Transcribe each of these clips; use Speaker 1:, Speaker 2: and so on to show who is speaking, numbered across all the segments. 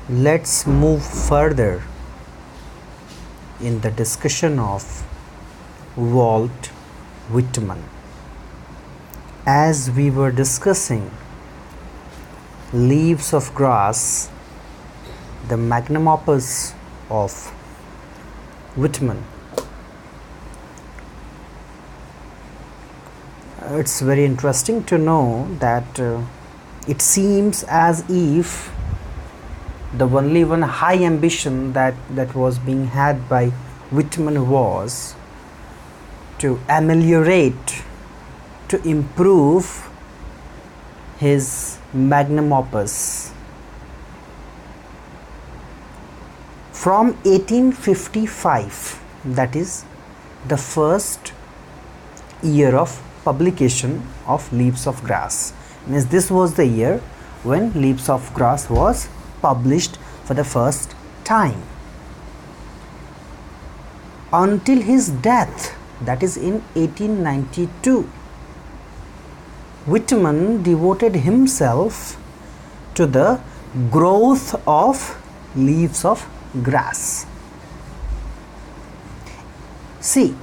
Speaker 1: Let's move further in the discussion of Walt Whitman. As we were discussing Leaves of Grass, the magnum opus of Whitman, it's very interesting to know that it seems as if the only one high ambition that was being had by Whitman was to ameliorate, to improve his magnum opus. From 1855, that is the first year of publication of Leaves of Grass, means this was the year when Leaves of Grass was published for the first time. Until his death, that is in 1892, Whitman devoted himself to the growth of Leaves of Grass. See,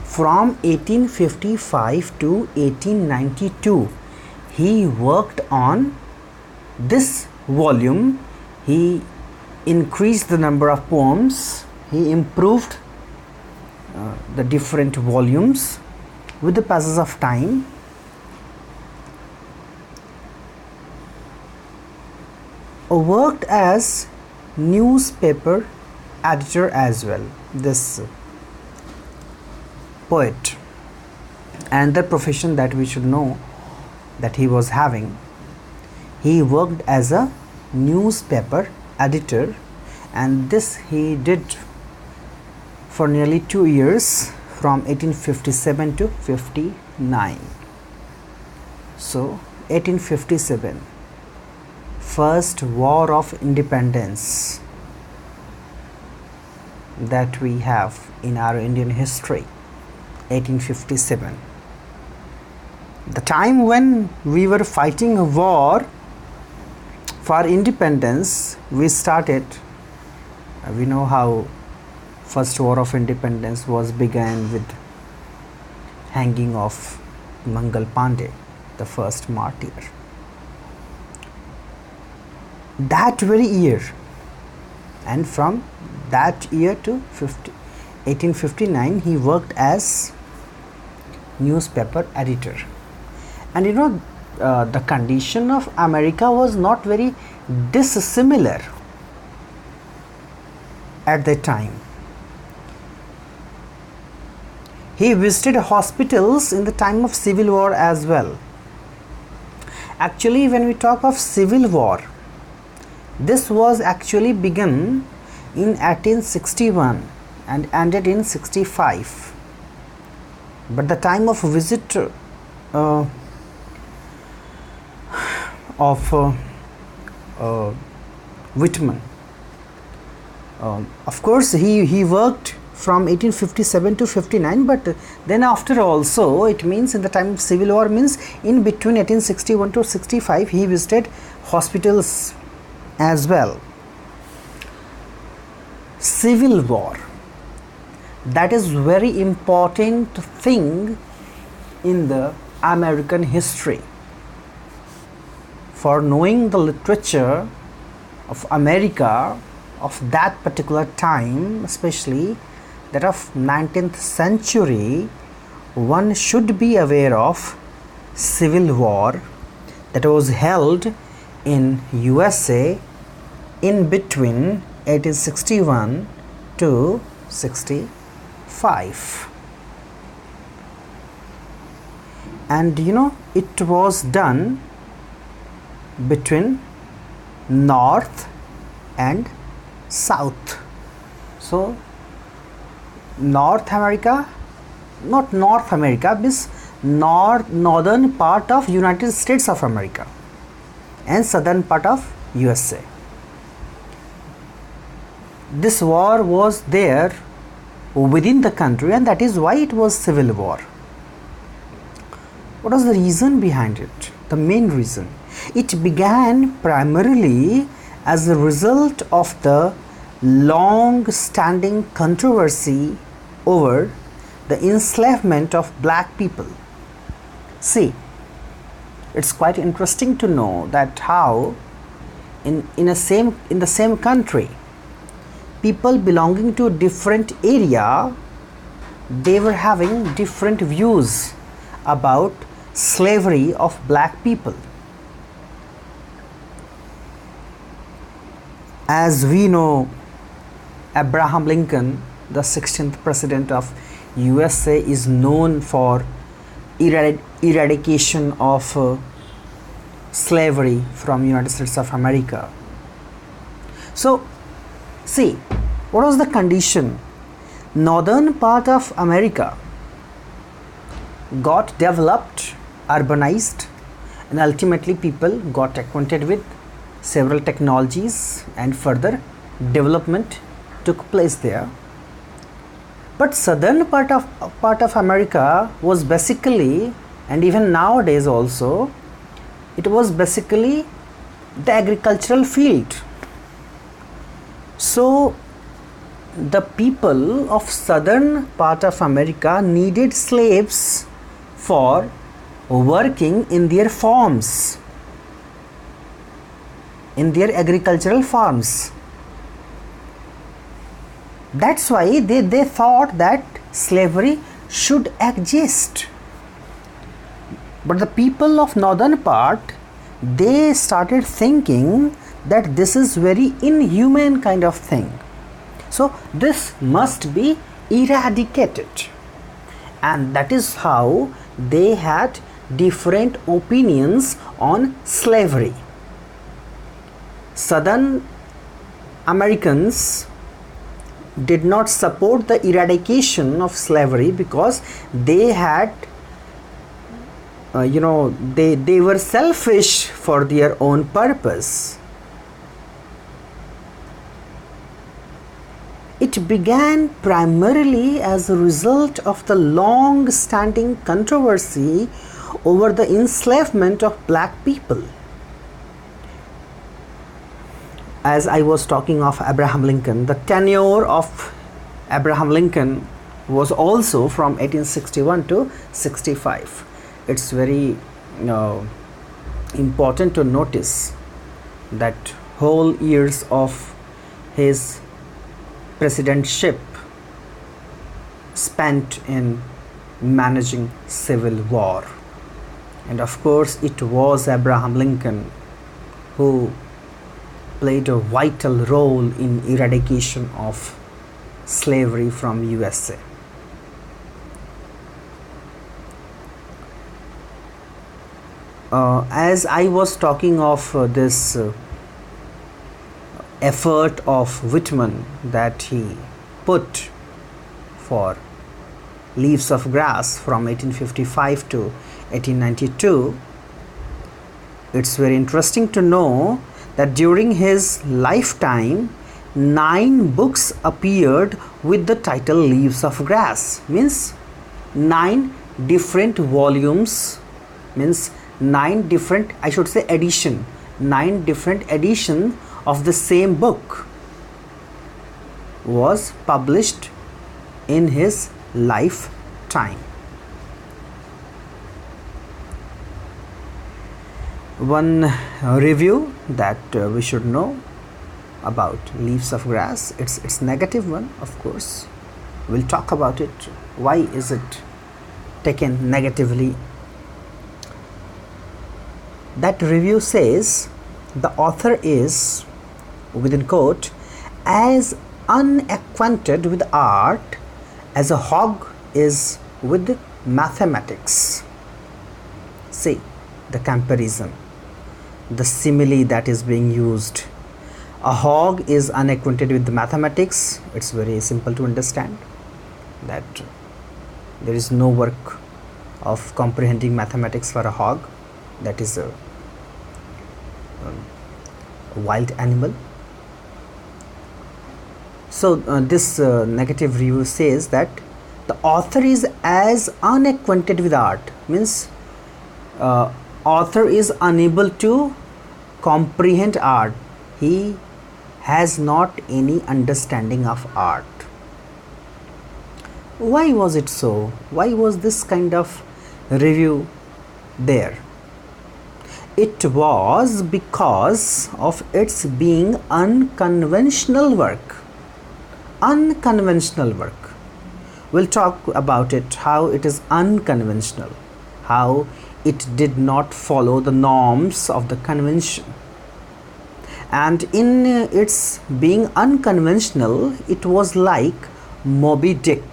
Speaker 1: from 1855 to 1892, he worked on this volume. He increased the number of poems, he improved the different volumes with the passage of time. Worked as newspaper editor as well, this poet, and the profession that we should know that he was having. He worked as a newspaper editor, and this he did for nearly 2 years, from 1857 to 59. So 1857, first war of independence that we have in our Indian history, 1857. The time when we were fighting a war for independence, we started, we know how first war of independence was began with hanging of Mangal Pandey, the first martyr. That very year, and from that year to 1859, he worked as newspaper editor. And you know, the condition of America was not very dissimilar at that time. He visited hospitals in the time of Civil War as well. Actually, when we talk of Civil War, this was actually begun in 1861 and ended in 65. But the time of visit of Whitman, of course he worked from 1857 to 59, but then after also, it means in the time of Civil War, means in between 1861 to 65, he visited hospitals as well. Civil War, that is very important thing in the American history. For knowing the literature of America of that particular time, especially that of 19th century, one should be aware of Civil War that was held in USA in between 1861 to 65. And you know, it was done between North and South. So North America, not North America, this northern part of United States of America and southern part of USA. This war was there within the country, and that is why it was Civil War. What was the reason behind it? The main reason, it began primarily as a result of the long-standing controversy over the enslavement of black people. See, it's quite interesting to know that how in the same country, people belonging to different area, they were having different views about slavery of black people. As we know, Abraham Lincoln, the 16th president of USA, is known for eradication of slavery from United States of America. So see, what was the condition? Northern part of America got developed, urbanized, and ultimately people got acquainted with several technologies and further development took place there. But southern part of America was basically, and even nowadays also, it was basically the agricultural field. So the people of southern part of America needed slaves for working in their farms, in their agricultural farms. That's why they thought that slavery should exist. But the people of northern part, they started thinking that this is very inhumane kind of thing. So this must be eradicated. And that is how they had different opinions on slavery. Southern Americans did not support the eradication of slavery because they had they were selfish for their own purpose. It began primarily as a result of the long-standing controversy over the enslavement of black people. As I was talking of Abraham Lincoln, the tenure of Abraham Lincoln was also from 1861 to 65. It's very important to notice that whole years of his presidentship spent in managing civil war. And of course, it was Abraham Lincoln who played a vital role in eradication of slavery from USA. As I was talking of this effort of Whitman that he put for Leaves of Grass from 1855 to 1892, it's very interesting to know that during his lifetime 9 books appeared with the title Leaves of Grass, means 9 different volumes, means 9 different, I should say edition, 9 different editions of the same book was published in his lifetime. One review that we should know about Leaves of Grass, it's negative one, of course. We'll talk about it. Why is it taken negatively? That review says the author is, within quote, as unacquainted with art as a hog is with mathematics. See the comparison, the simile that is being used. A hog is unacquainted with the mathematics. It's very simple to understand that there is no work of comprehending mathematics for a hog. That is a wild animal. So this negative review says that the author is as unacquainted with art, means author is unable to comprehend art. he has not any understanding of art. Why was it so? Why was this kind of review there? It was because of its being unconventional work. Unconventional work. We'll talk about it, how it is unconventional, how it did not follow the norms of the convention. And in its being unconventional, it was like Moby Dick,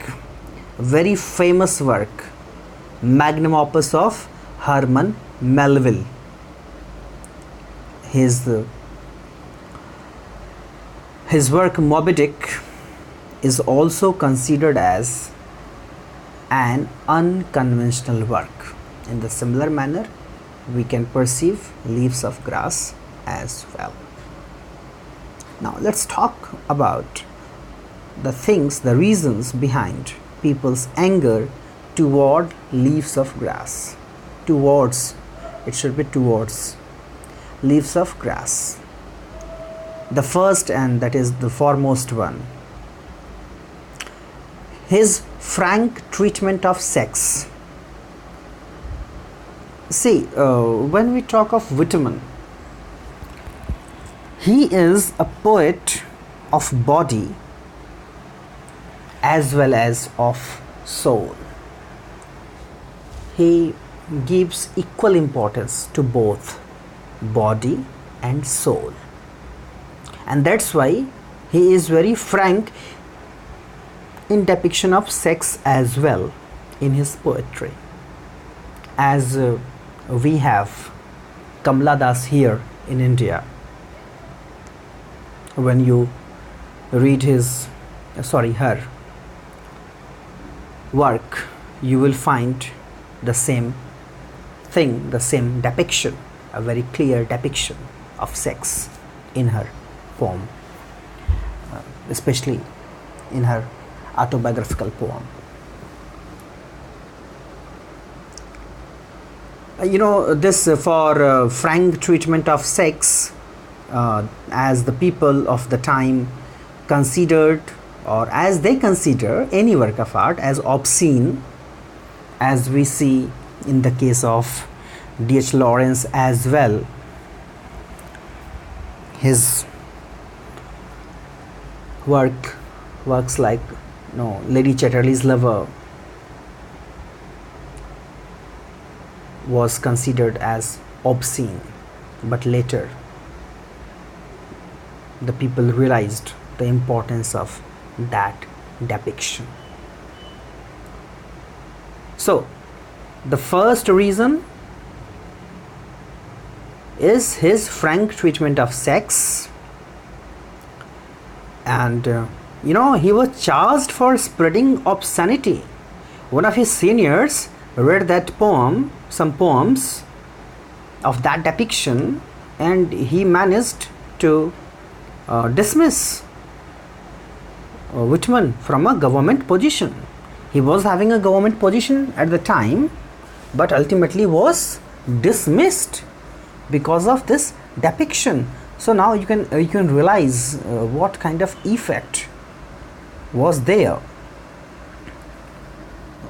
Speaker 1: very famous work, magnum opus of Herman Melville. His work Moby Dick is also considered as an unconventional work. In the similar manner, we can perceive Leaves of Grass as well. Now let's talk about the things, the reasons behind people's anger toward Leaves of Grass. Towards, it should be towards Leaves of Grass. The first, and that is the foremost one, his frank treatment of sex. See, when we talk of Whitman, he is a poet of body as well as of soul. He gives equal importance to both body and soul, and that's why he is very frank in depiction of sex as well in his poetry. As we have Kamala Das here in India, when you read her work, you will find the same thing, the same depiction, a very clear depiction of sex in her poem, especially in her autobiographical poem. This for frank treatment of sex, as the people of the time considered, or as they consider any work of art as obscene, as we see in the case of D.H. Lawrence as well. His works like Lady Chatterley's Lover was considered as obscene, but later the people realized the importance of that depiction. So the first reason is his frank treatment of sex, and he was charged for spreading obscenity. One of his seniors read that poem, some poems of that depiction, and he managed to dismiss Whitman from a government position. He was having a government position at the time, but ultimately was dismissed because of this depiction. So now you can realize what kind of effect was there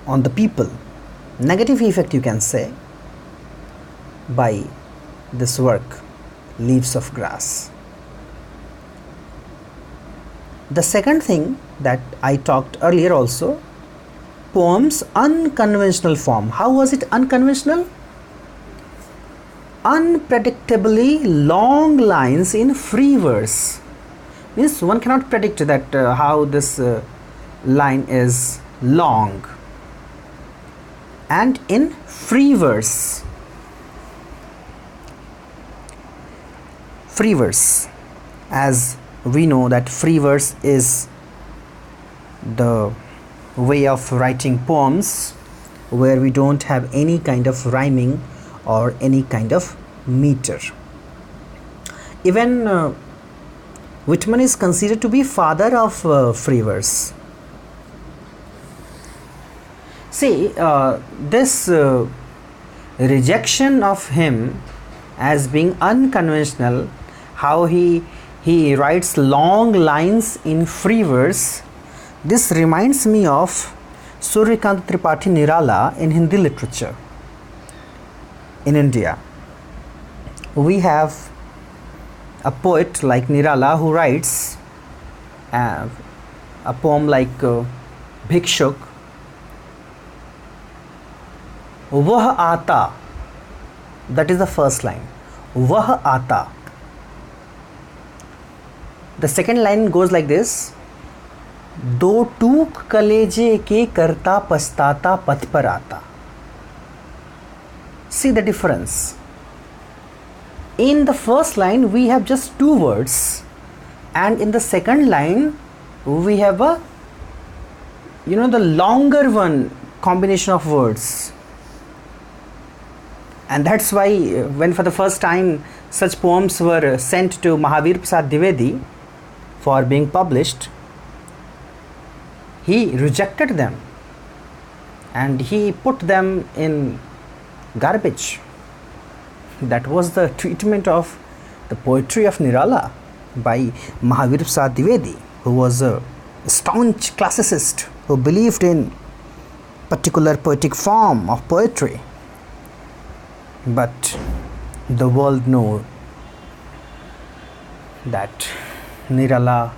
Speaker 1: on the people, negative effect you can say, by this work Leaves of Grass. The second thing that I talked earlier also, poems unconventional form. How was it unconventional? Unpredictably long lines in free verse. Means one cannot predict that how this line is long, and in free verse. Free verse, as we know that free verse is the way of writing poems where we don't have any kind of rhyming or any kind of meter. Even Whitman is considered to be father of free verse. See, this rejection of him as being unconventional, how he He writes long lines in free verse. This reminds me of Suryakant Tripathi Nirala in Hindi literature. In India, we have a poet like Nirala who writes a poem like Bhikshuk. Vah aata, that is the first line. Vah aata. The second line goes like this. दो टूक कलेजे के करता पछताता पथ पर आता. See the difference. In the first line we have just two words, and in the second line we have a the longer one combination of words. And that's why when for the first time such poems were sent to Mahavir Prasad Dwivedi for being published, he rejected them and he put them in garbage. That was the treatment of the poetry of Nirala by Mahavir Prasad Dwivedi, who was a staunch classicist who believed in particular poetic form of poetry. But the world knows that Nirala,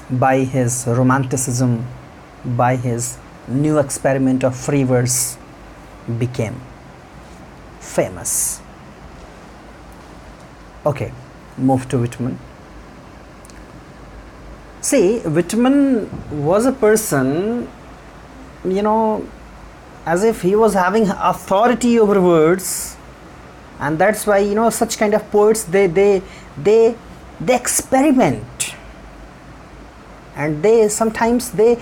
Speaker 1: by his romanticism, by his new experiment of free verse, became famous. Okay, move to Whitman. See, Whitman was a person, as if he was having authority over words, and that's why such kind of poets they experiment, and they sometimes they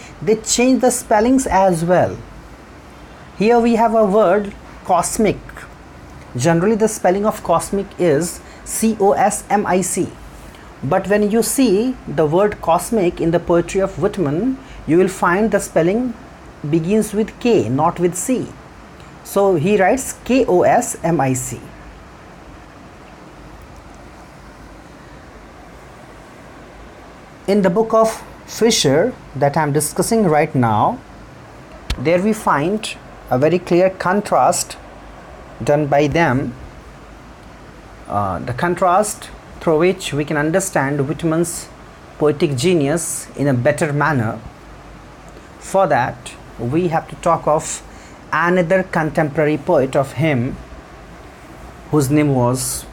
Speaker 1: change the spellings as well. Here we have a word cosmic. Generally the spelling of cosmic is COSMIC, but when you see the word cosmic in the poetry of Whitman, you will find the spelling begins with K, not with C. So he writes KOSMIC. In the book of Fisher that I am discussing right now, there we find a very clear contrast done by them. The contrast through which we can understand Whitman's poetic genius in a better manner. For that, we have to talk of another contemporary poet of him, whose name was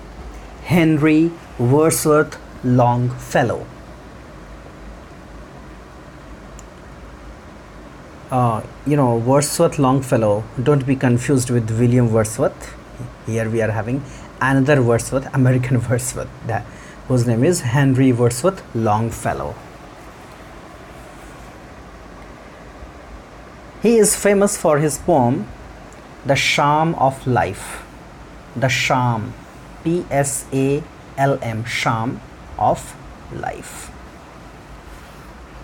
Speaker 1: Henry Wordsworth Longfellow. Wordsworth Longfellow, don't be confused with William Wordsworth. Here we are having another Wordsworth, American Wordsworth, whose name is Henry Wordsworth Longfellow. He is famous for his poem, The Charm of Life. The Charm, PSALM, Charm of Life.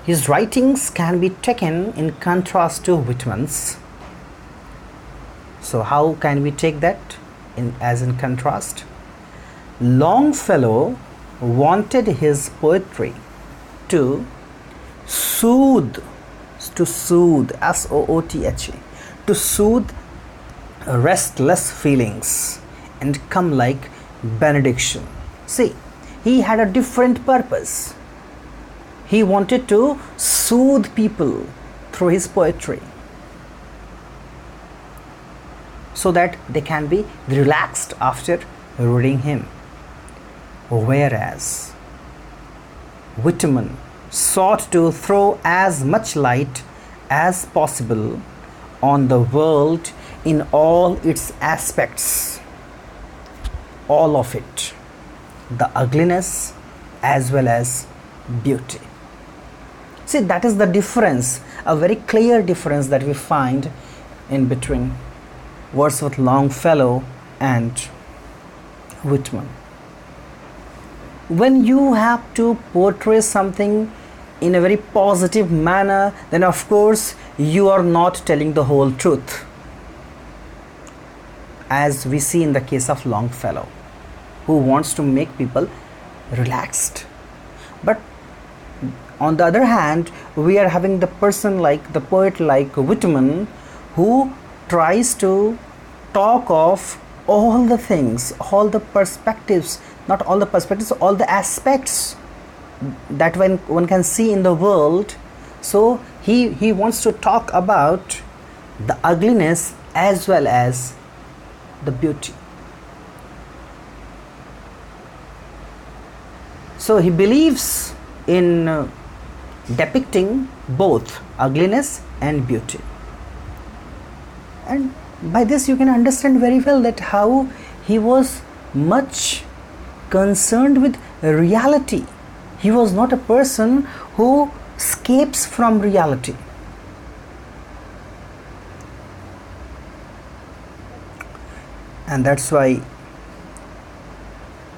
Speaker 1: His writings can be taken in contrast to Whitman's. So how can we take that as in contrast? Longfellow wanted his poetry to soothe, SOOTHE, to soothe restless feelings and come like benediction. See, he had a different purpose. He wanted to soothe people through his poetry so that they can be relaxed after reading him. Whereas Whitman sought to throw as much light as possible on the world in all its aspects, all of it, the ugliness as well as beauty. See, that is the difference, a very clear difference that we find in between Wordsworth Longfellow and Whitman. When you have to portray something in a very positive manner, then of course you are not telling the whole truth, as we see in the case of Longfellow, who wants to make people relaxed. But on the other hand, we are having the person like the poet like Whitman, who tries to talk of all the things, all the perspectives, not all the perspectives, all the aspects that one can see in the world. So he wants to talk about the ugliness as well as the beauty. So he believes in depicting both ugliness and beauty. And by this you can understand very well that how he was much concerned with reality. He was not a person who escapes from reality. And that's why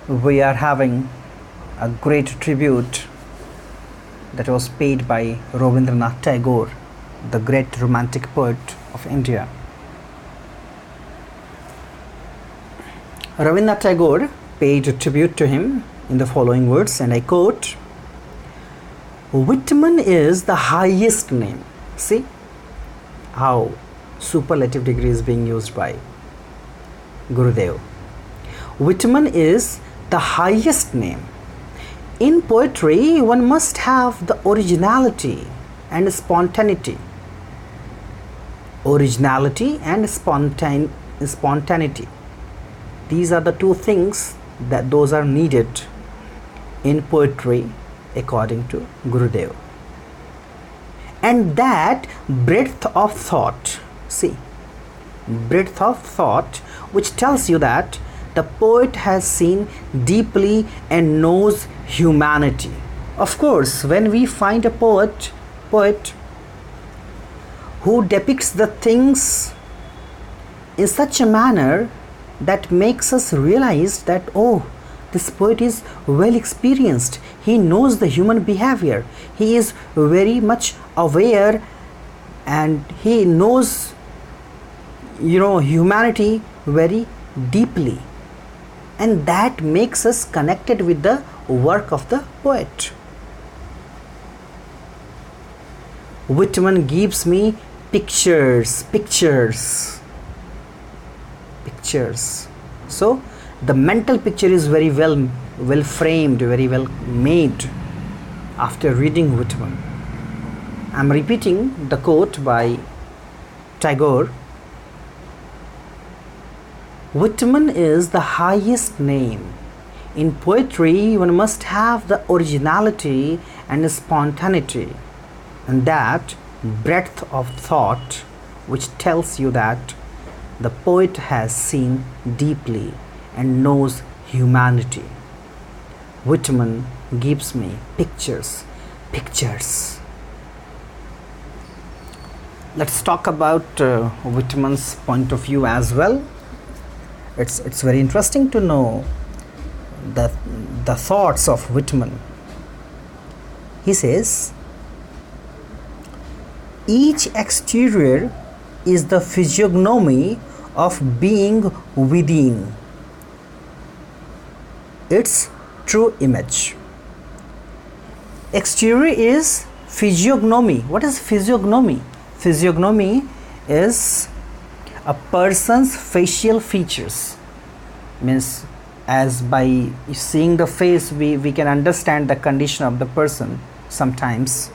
Speaker 1: we are having a great tribute that was paid by Rabindranath Tagore, the great romantic poet of India. Rabindranath Tagore paid tribute to him in the following words, and I quote, "Whitman is the highest name." See how superlative degree is being used by Gurudev. Whitman is the highest name. In poetry, one must have the originality and spontaneity. Originality and spontaneity. These are the two things that those are needed in poetry according to Gurudev. And that breadth of thought, see, breadth of thought, which tells you that the poet has seen deeply and knows humanity. Of course, when we find a poet who depicts the things in such a manner that makes us realize that, oh, this poet is well experienced, he knows the human behavior, he is very much aware, and he knows humanity very deeply, and that makes us connected with the work of the poet. Whitman gives me pictures. So the mental picture is very well framed, very well made after reading Whitman. I'm repeating the quote by Tagore. Whitman is the highest name. In poetry, one must have the originality and spontaneity, and that breadth of thought which tells you that the poet has seen deeply and knows humanity. Whitman gives me pictures. Let's talk about Whitman's point of view as well. It's very interesting to know the thoughts of Whitman. He says, each exterior is the physiognomy of being within, its true image. Exterior is physiognomy. What is physiognomy? Physiognomy is a person's facial features. Means, as by seeing the face we can understand the condition of the person sometimes.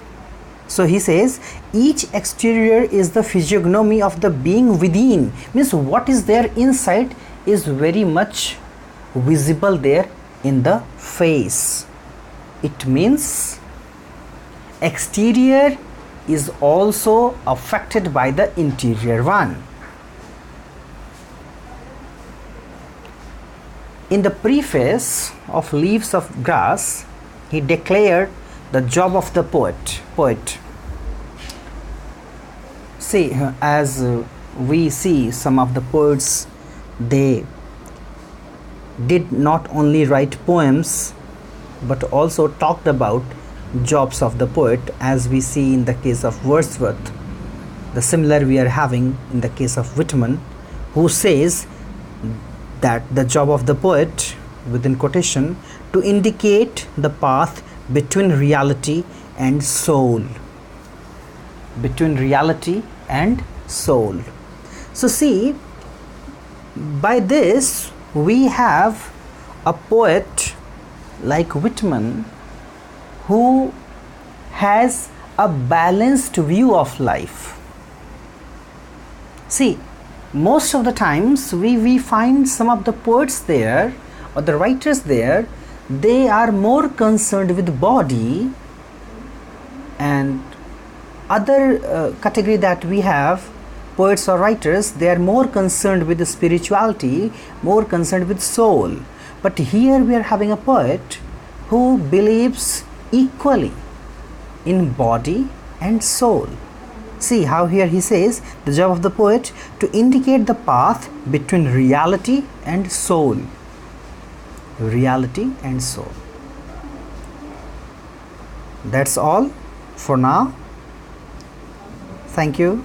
Speaker 1: So he says each exterior is the physiognomy of the being within. Means what is there inside is very much visible there in the face. It means exterior is also affected by the interior one. In the preface of Leaves of Grass, he declared the job of the poet. See, as we see some of the poets, they did not only write poems but also talked about jobs of the poet, as we see in the case of Wordsworth. The similar we are having in the case of Whitman, who says that the job of the poet within quotation, to indicate the path between reality and soul. Between reality and soul. So see, by this we have a poet like Whitman who has a balanced view of life. See, most of the times we find some of the poets there or the writers there, they are more concerned with body, and other category that we have, poets or writers, they are more concerned with the spirituality, more concerned with soul. But here we are having a poet who believes equally in body and soul. See how here he says, the job of the poet to indicate the path between reality and soul. Reality and soul. That's all for now. Thank you.